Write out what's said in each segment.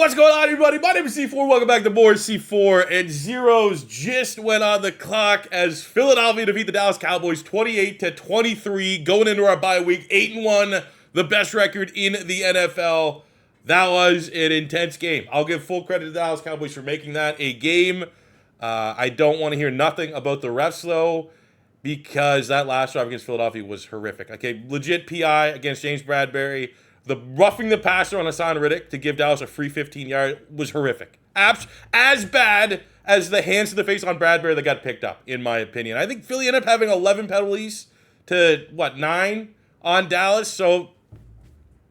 What's going on, everybody? My name is C4. Welcome back to more C4. And zeros just went on the clock as Philadelphia defeat the Dallas Cowboys 28-23, going into our bye week, 8-1, the best record in the NFL. That was an intense game. I'll give full credit to the Dallas Cowboys for making that a game. I don't want to hear nothing about the refs, though, because that last drive against Philadelphia was horrific. Okay, legit PI against James Bradbury. The roughing the passer on Hassan Riddick to give Dallas a free 15-yard was horrific. As bad as the hands to the face on Bradbury that got picked up, in my opinion. I think Philly ended up having 11 penalties to, 9 on Dallas. So,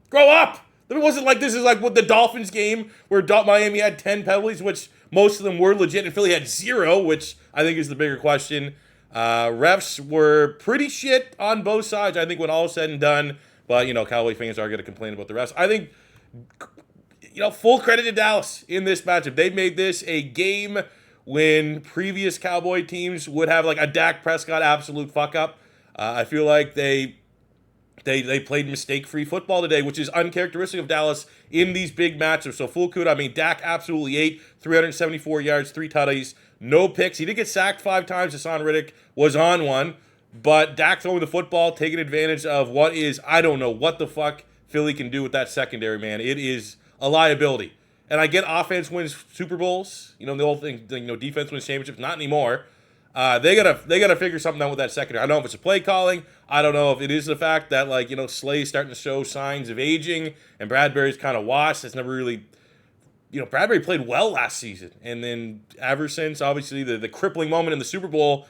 grow up. It wasn't like this is like what the Dolphins game where Miami had 10 penalties, which most of them were legit, and Philly had 0, which I think is the bigger question. Refs were pretty shit on both sides, I think, when all is said and done. But, Cowboy fans are going to complain about the refs. I think, full credit to Dallas in this matchup. They made this a game when previous Cowboy teams would have like a Dak Prescott absolute fuck up. I feel like they played mistake-free football today, which is uncharacteristic of Dallas in these big matchups. So full kudos. I mean, Dak absolutely ate 374 yards, 3 tutties, no picks. He did get sacked 5 times. Hassan Riddick was on one. But Dak throwing the football, taking advantage of what is, I don't know what the fuck Philly can do with that secondary, man. It is a liability. And I get offense wins Super Bowls. The whole thing, defense wins championships. Not anymore. They gotta figure something out with that secondary. I don't know if it's a play calling. I don't know if it is the fact that, Slay's starting to show signs of aging and Bradbury's kind of washed. It's never really, Bradbury played well last season. And then ever since, obviously, the crippling moment in the Super Bowl,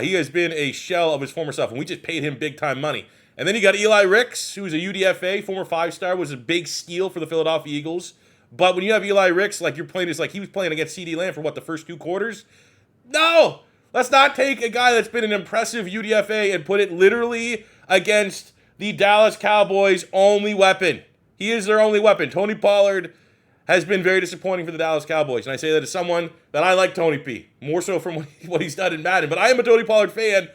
he has been a shell of his former self, and we just paid him big-time money. And then you got Eli Ricks, who's a UDFA, former 5-star, was a big steal for the Philadelphia Eagles. But when you have Eli Ricks, you're playing this like he was playing against CeeDee Lamb for, the first 2 quarters? No! Let's not take a guy that's been an impressive UDFA and put it literally against the Dallas Cowboys' only weapon. He is their only weapon. Tony Pollard has been very disappointing for the Dallas Cowboys. And I say that as someone that I like Tony P. More so from what he's done in Madden. But I am a Tony Pollard fan.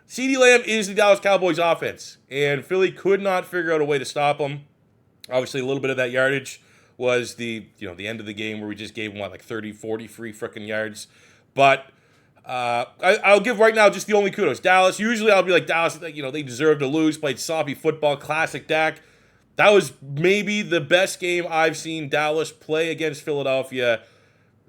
CeeDee Lamb is the Dallas Cowboys offense. And Philly could not figure out a way to stop him. Obviously, a little bit of that yardage was the end of the game where we just gave him, 30, 40 free frickin' yards. But I'll give right now just the only kudos. Dallas, usually I'll be like, Dallas, they deserve to lose. Played sloppy football, classic Dak. That was maybe the best game I've seen Dallas play against Philadelphia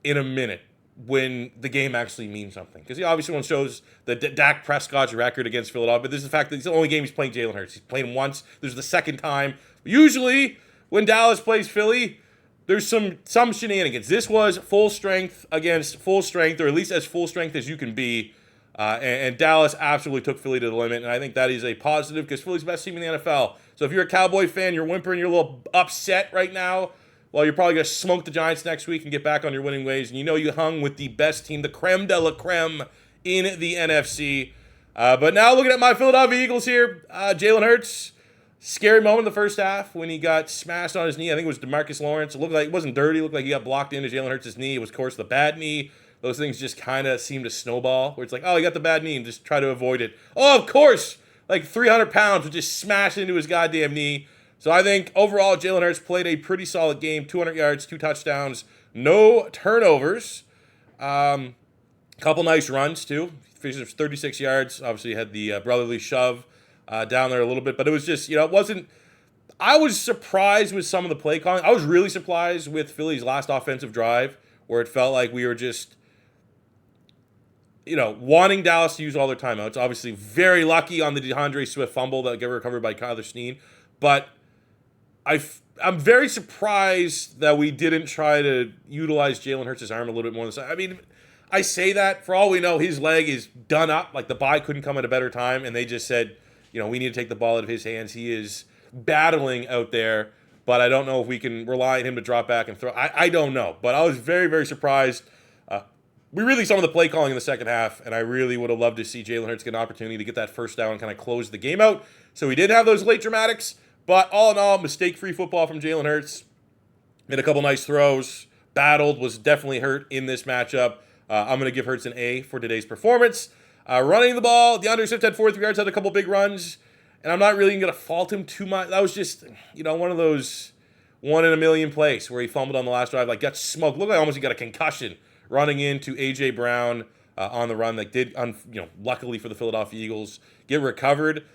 in a minute when the game actually means something. Because he obviously shows the Dak Prescott's record against Philadelphia, but this is the fact that it's the only game he's playing Jalen Hurts. He's played him once. This is the second time. Usually, when Dallas plays Philly, there's some shenanigans. This was full strength against full strength, or at least as full strength as you can be. And Dallas absolutely took Philly to the limit, and I think that is a positive because Philly's the best team in the NFL. So if you're a Cowboy fan, you're whimpering, you're a little upset right now, well, you're probably going to smoke the Giants next week and get back on your winning ways. And you hung with the best team, the creme de la creme in the NFC. But now looking at my Philadelphia Eagles here, Jalen Hurts, scary moment in the first half when he got smashed on his knee. I think it was DeMarcus Lawrence. It looked like it wasn't dirty. It looked like he got blocked into Jalen Hurts' knee. It was, of course, the bad knee. Those things just kind of seem to snowball, where it's like, oh, he got the bad knee, and just try to avoid it. Oh, of course, 300 pounds would just smash into his goddamn knee. So I think overall, Jalen Hurts played a pretty solid game, 200 yards, 2 touchdowns, no turnovers. Couple nice runs, too. Finished 36 yards. Obviously, had the brotherly shove down there a little bit, but it was just, it wasn't. I was surprised with some of the play calling. I was really surprised with Philly's last offensive drive, where it felt like we were just wanting Dallas to use all their timeouts. Obviously, very lucky on the DeAndre Swift fumble that got recovered by Kyler Snead. But I'm very surprised that we didn't try to utilize Jalen Hurts' arm a little bit more. I mean, I say that, for all we know, his leg is done up. The bye couldn't come at a better time, and they just said, we need to take the ball out of his hands. He is battling out there, but I don't know if we can rely on him to drop back and throw. I don't know, but I was very, very surprised. We really saw the play calling in the second half, and I really would have loved to see Jalen Hurts get an opportunity to get that first down and kind of close the game out. So we did have those late dramatics, but all in all, mistake-free football from Jalen Hurts. Made a couple nice throws. Battled, was definitely hurt in this matchup. I'm going to give Hurts an A for today's performance. Running the ball, DeAndre Swift had 43 yards, had a couple big runs, and I'm not really going to fault him too much. That was just, one of those one in a million place where he fumbled on the last drive, like got smoked. Looked like almost he got a concussion running into A.J. Brown on the run. That did, luckily for the Philadelphia Eagles, get recovered.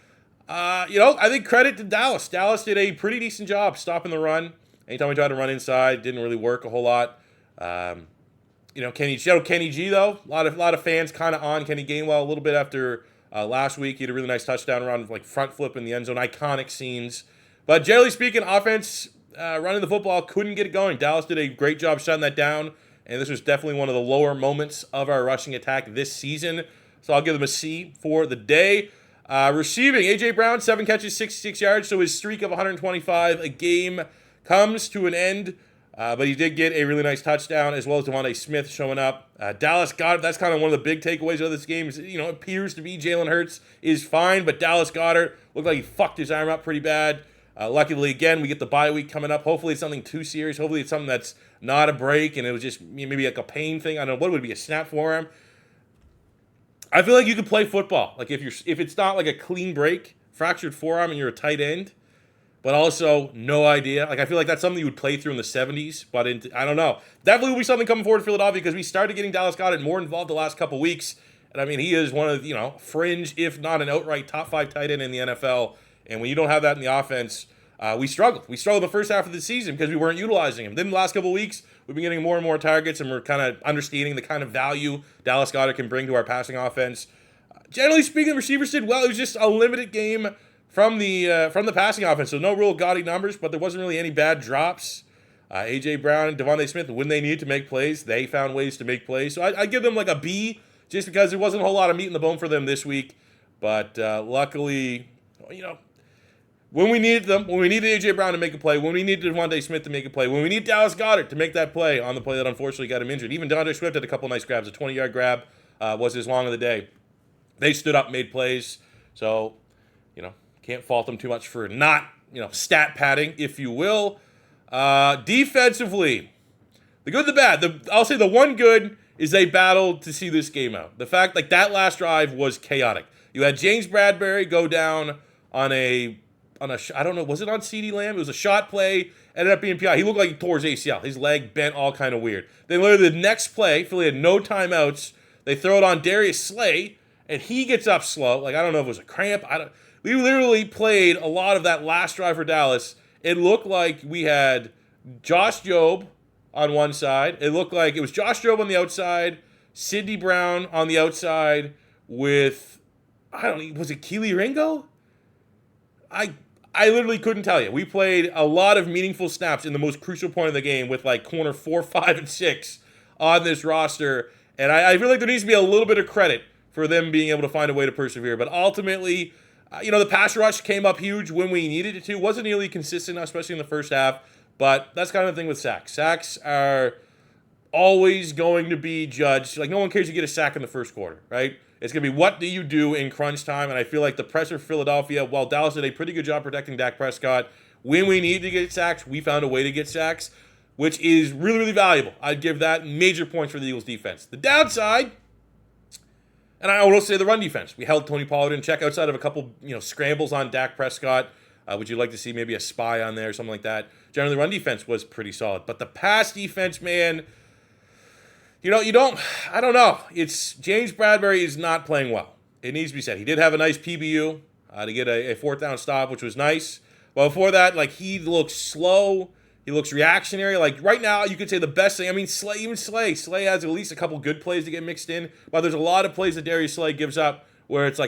I think credit to Dallas. Dallas did a pretty decent job stopping the run. Anytime we tried to run inside, didn't really work a whole lot. Kenny G though. A lot of fans kind of on Kenny Gainwell a little bit after last week. He had a really nice touchdown run, like front flip in the end zone, iconic scenes. But generally speaking, offense running the football couldn't get it going. Dallas did a great job shutting that down, and this was definitely one of the lower moments of our rushing attack this season. So I'll give them a C for the day. Receiving, A.J. Brown, 7 catches, 66 yards, so his streak of 125 a game comes to an end. But he did get a really nice touchdown, as well as Devontae Smith showing up. Dallas Goedert, that's kind of one of the big takeaways of this game. It appears to be Jalen Hurts is fine, but Dallas Goedert looked like he fucked his arm up pretty bad. Luckily, again, we get the bye week coming up. Hopefully it's something too serious. Hopefully it's something that's not a break, and it was just maybe like a pain thing. I don't know, what would it be, a snap forearm? I feel like you could play football. Like if it's not like a clean break, fractured forearm, and you're a tight end, but also no idea. Like I feel like that's something you would play through in the 70s, but I don't know. Definitely will be something coming forward to Philadelphia because we started getting Dallas Goedert more involved the last couple weeks. And I mean, he is one of, fringe, if not an outright top 5 tight end in the NFL. And when you don't have that in the offense, we struggled. We struggled the first half of the season because we weren't utilizing him. Then the last couple of weeks, we've been getting more and more targets, and we're kind of understanding the kind of value Dallas Goedert can bring to our passing offense. Generally speaking, the receivers did well. It was just a limited game from the passing offense, so no real gaudy numbers, but there wasn't really any bad drops. A.J. Brown and Devontae Smith, when they needed to make plays, they found ways to make plays. So I give them like a B, just because there wasn't a whole lot of meat in the bone for them this week. But luckily, when we needed them, when we needed A.J. Brown to make a play, when we needed Devontae Smith to make a play, when we need Dallas Goedert to make that play on the play that unfortunately got him injured. Even DeAndre Swift had a couple nice grabs. A 20-yard grab was his long of the day. They stood up, made plays. So, can't fault them too much for not, stat padding, if you will. Defensively, the good, the bad. I'll say the one good is they battled to see this game out. The fact, that last drive was chaotic. You had James Bradbury go down on I don't know, was it on CeeDee Lamb? It was a shot play, ended up being PI. He looked like he tore his ACL. His leg bent all kind of weird. Then literally the next play, Philly had no timeouts. They throw it on Darius Slay, and he gets up slow. I don't know if it was a cramp. We literally played a lot of that last drive for Dallas. It looked like we had Josh Jobe on one side. It looked like it was Josh Jobe on the outside, Sidney Brown on the outside with, was it Keely Ringo? I literally couldn't tell you. We played a lot of meaningful snaps in the most crucial point of the game with corner 4, 5, and 6 on this roster. And I feel like there needs to be a little bit of credit for them being able to find a way to persevere. But ultimately, the pass rush came up huge when we needed it to. Wasn't nearly consistent, especially in the first half. But that's kind of the thing with sacks. Sacks are always going to be judged. No one cares if you get a sack in the first quarter, right? It's going to be what do you do in crunch time. And I feel like the pressure for Philadelphia, while Dallas did a pretty good job protecting Dak Prescott, when we needed to get sacks, we found a way to get sacks, which is really, really valuable. I'd give that major points for the Eagles defense. The downside, and I will say the run defense. We held Tony Pollard in check outside of a couple, scrambles on Dak Prescott. Would you like to see maybe a spy on there or something like that? Generally, the run defense was pretty solid. But the pass defense, man, I don't know. It's James Bradbury is not playing well. It needs to be said. He did have a nice PBU to get a fourth down stop, which was nice. But before that, he looks slow. He looks reactionary. Right now, you could say the best thing. I mean, Slay has at least a couple good plays to get mixed in. But there's a lot of plays that Darius Slay gives up where it's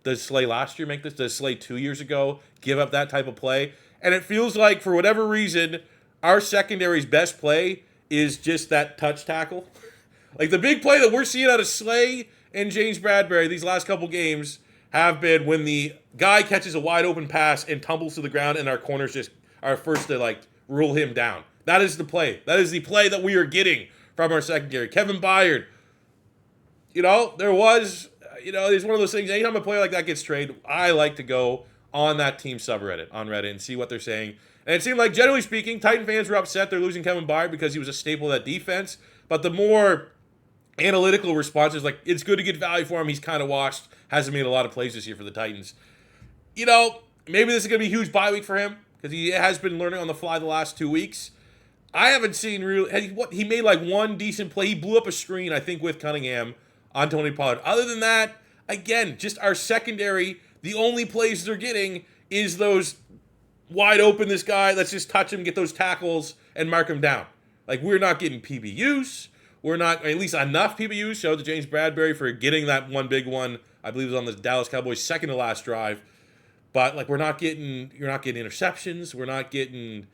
does Slay last year make this? Does Slay 2 years ago give up that type of play? And it feels like, for whatever reason, our secondary's best play is just that touch tackle. The big play that we're seeing out of Slay and James Bradbury these last couple games have been when the guy catches a wide open pass and tumbles to the ground and our corners just are first to rule him down. That is the play. That is the play that we are getting from our secondary. Kevin Byard, there was, it's one of those things, anytime a player like that gets traded, I like to go on that team subreddit, on Reddit, and see what they're saying. And it seemed like, generally speaking, Titan fans were upset they're losing Kevin Byard because he was a staple of that defense. But the more analytical response is it's good to get value for him. He's kind of washed. Hasn't made a lot of plays this year for the Titans. Maybe this is going to be a huge bye week for him. because he has been learning on the fly the last 2 weeks. I haven't seen really. He made like one decent play. He blew up a screen, I think, with Cunningham on Tony Pollard. Other than that, again, just our secondary, the only plays they're getting is those wide open, this guy, let's just touch him, get those tackles, and mark him down. Like, we're not getting PBUs. We're not, at least enough PBUs. Shout out to James Bradbury for getting that one big one. I believe it was on the Dallas Cowboys' second to last drive. But, like, you're not getting interceptions. We're not getting,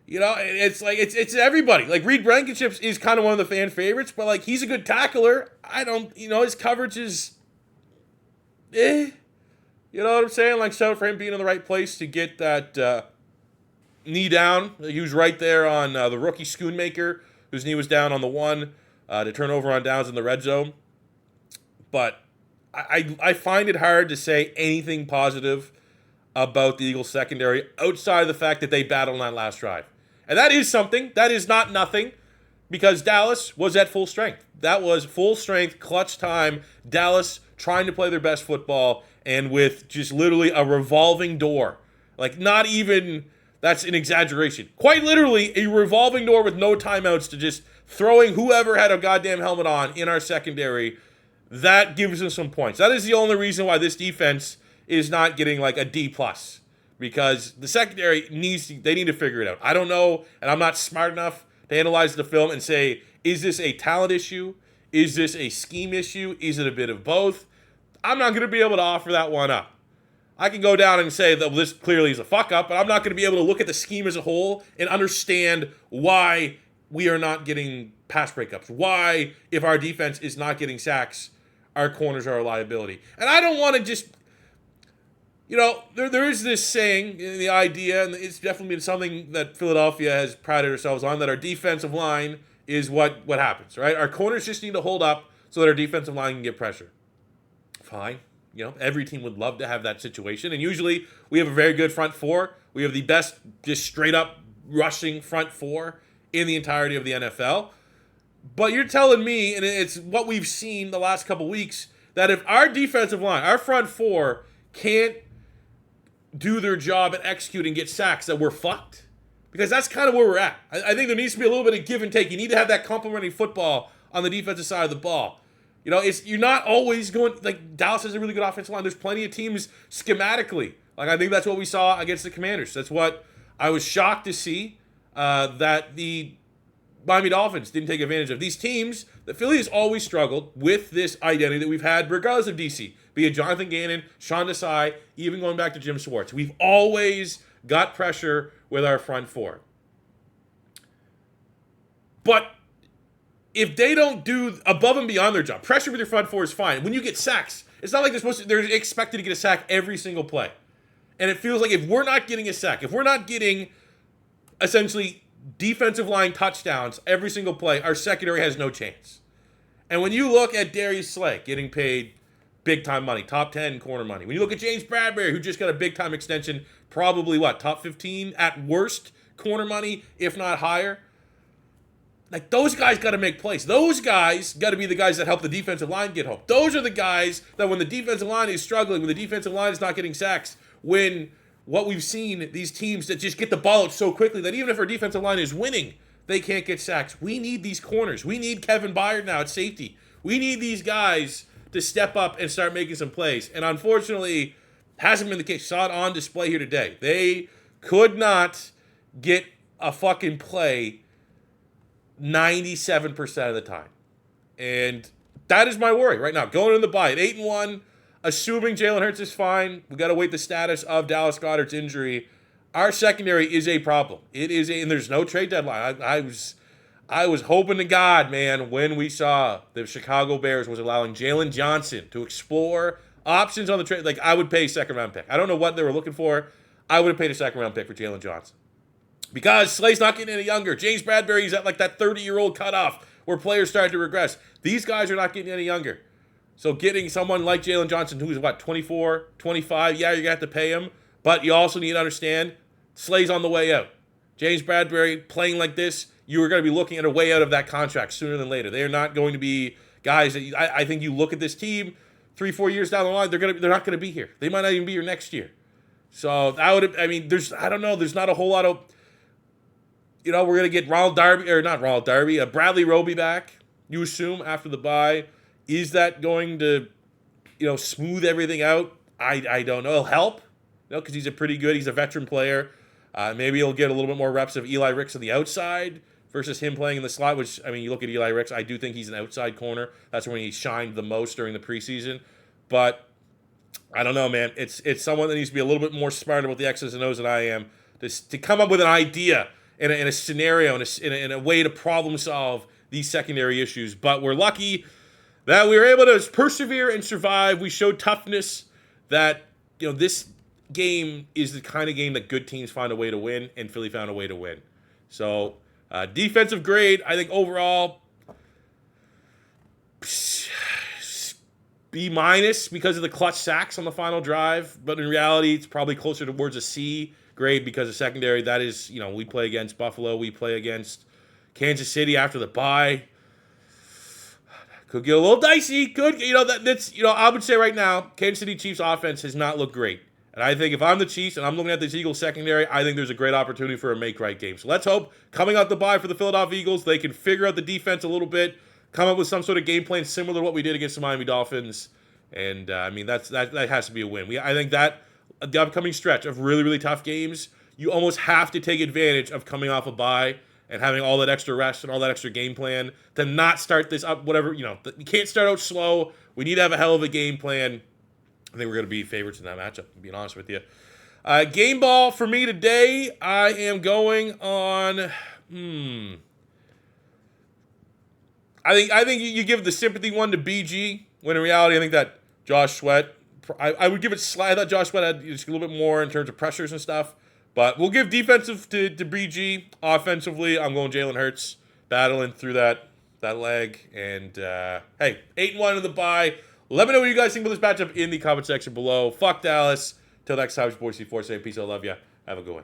it's everybody. Like, Reed Blankenship is kind of one of the fan favorites, but, like, he's a good tackler. His coverage is, You know what I'm saying? Like, so for him being in the right place to get that knee down. He was right there on the rookie Schoonmaker, whose knee was down on the one to turn over on downs in the red zone. But I find it hard to say anything positive about the Eagles secondary outside of the fact that they battled on that last drive. And that is something. That is not nothing, because Dallas was at full strength. That was full strength, clutch time. Dallas trying to play their best football, and with just literally a revolving door. Like, not even, that's an exaggeration. Quite literally, a revolving door with no timeouts to just throwing whoever had a goddamn helmet on in our secondary. That gives us some points. That is the only reason why this defense is not getting like a D+. Because the secondary they need to figure it out. I don't know, and I'm not smart enough to analyze the film and say, is this a talent issue? Is this a scheme issue? Is it a bit of both? I'm not going to be able to offer that one up. I can go down and say that this clearly is a fuck up, but I'm not going to be able to look at the scheme as a whole and understand why we are not getting pass breakups. Why, if our defense is not getting sacks, our corners are a liability. And I don't want to just, there is this saying, the idea, and it's definitely been something that Philadelphia has prided ourselves on, that our defensive line is what happens, right? Our corners just need to hold up so that our defensive line can get pressure. Fine. Every team would love to have that situation. And usually we have a very good front four. We have the best, just straight up rushing front four in the entirety of the NFL. But you're telling me, and it's what we've seen the last couple weeks, that if our defensive line, our front four, can't do their job and execute and get sacks, that we're fucked? Because that's kind of where we're at. I think there needs to be a little bit of give and take. You need to have that complementary football on the defensive side of the ball. You're not always going, like, Dallas has a really good offensive line. There's plenty of teams schematically. Like, I think that's what we saw against the Commanders. That's what I was shocked to see, that the Miami Dolphins didn't take advantage of. These teams, the Philly has always struggled with this identity that we've had, regardless of DC. Be it Jonathan Gannon, Sean Desai, even going back to Jim Schwartz. We've always got pressure with our front four. But if they don't do above and beyond their job, pressure with your front four is fine. When you get sacks, it's not like they're expected to get a sack every single play. And it feels like if we're not getting a sack, if we're not getting essentially defensive line touchdowns every single play, our secondary has no chance. And when you look at Darius Slay getting paid big time money, top 10 corner money. When you look at James Bradbury, who just got a big time extension, probably top 15 at worst corner money, if not higher. Like, those guys got to make plays. Those guys got to be the guys that help the defensive line get home. Those are the guys that when the defensive line is struggling, when the defensive line is not getting sacks, when what we've seen, these teams that just get the ball out so quickly that even if our defensive line is winning, they can't get sacks. We need these corners. We need Kevin Byard now at safety. We need these guys to step up and start making some plays. And unfortunately, hasn't been the case. Saw it on display here today. They could not get a fucking play 97% of the time. And that is my worry right now. Going in the bye at 8-1, assuming Jalen Hurts is fine, we got to wait the status of Dallas Goedert's injury. Our secondary is a problem. It is and there's no trade deadline. I was hoping to God, man, when we saw the Chicago Bears was allowing Jalen Johnson to explore options on the trade. Like, I would pay a second-round pick. I don't know what they were looking for. I would have paid a second-round pick for Jalen Johnson. Because Slay's not getting any younger. James Bradbury's at like that 30-year-old cutoff where players start to regress. These guys are not getting any younger. So getting someone like Jalen Johnson, who's 24, 25, yeah, you're going to have to pay him. But you also need to understand, Slay's on the way out. James Bradbury playing like this, you are going to be looking at a way out of that contract sooner than later. They are not going to be guys that I think you look at this team 3-4 years down the line, they're not going to be here. They might not even be here next year. So that would, I mean, I don't know, there's not a whole lot of, we're going to get Bradley Roby back, you assume, after the bye. Is that going to, smooth everything out? I don't know. It'll help, because he's he's a veteran player. Maybe he'll get a little bit more reps of Eli Ricks on the outside versus him playing in the slot, which, I mean, you look at Eli Ricks, I do think he's an outside corner. That's when he shined the most during the preseason. But I don't know, man. It's someone that needs to be a little bit more smart about the X's and O's than I am to come up with an idea in a scenario, in a way to problem solve these secondary issues. But we're lucky that we were able to persevere and survive. We showed toughness that, this game is the kind of game that good teams find a way to win, and Philly found a way to win. So, defensive grade, I think overall, B- because of the clutch sacks on the final drive. But in reality, it's probably closer towards a C grade because of secondary. That is, we play against Buffalo. We play against Kansas City after the bye. Could get a little dicey. I would say right now, Kansas City Chiefs offense has not looked great. And I think if I'm the Chiefs and I'm looking at this Eagles secondary, I think there's a great opportunity for a make-right game. So let's hope, coming out the bye for the Philadelphia Eagles, they can figure out the defense a little bit, come up with some sort of game plan similar to what we did against the Miami Dolphins. And, that has to be a win. I think that the upcoming stretch of really, really tough games, you almost have to take advantage of coming off a bye and having all that extra rest and all that extra game plan to not start this up, you can't start out slow. We need to have a hell of a game plan. I think we're going to be favorites in that matchup, being honest with you. Game ball for me today, I am going on, I think you give the sympathy one to BG, when in reality, I think that Josh Sweat, I would give it I thought Josh Sweat had just a little bit more in terms of pressures and stuff. But we'll give defensive to BG. Offensively, I'm going Jalen Hurts, battling through that leg. And, hey, 8-1 in the bye. Let me know what you guys think about this matchup in the comment section below. Fuck Dallas. Till next time, it's Boise 4. Say peace. I love you. Have a good one.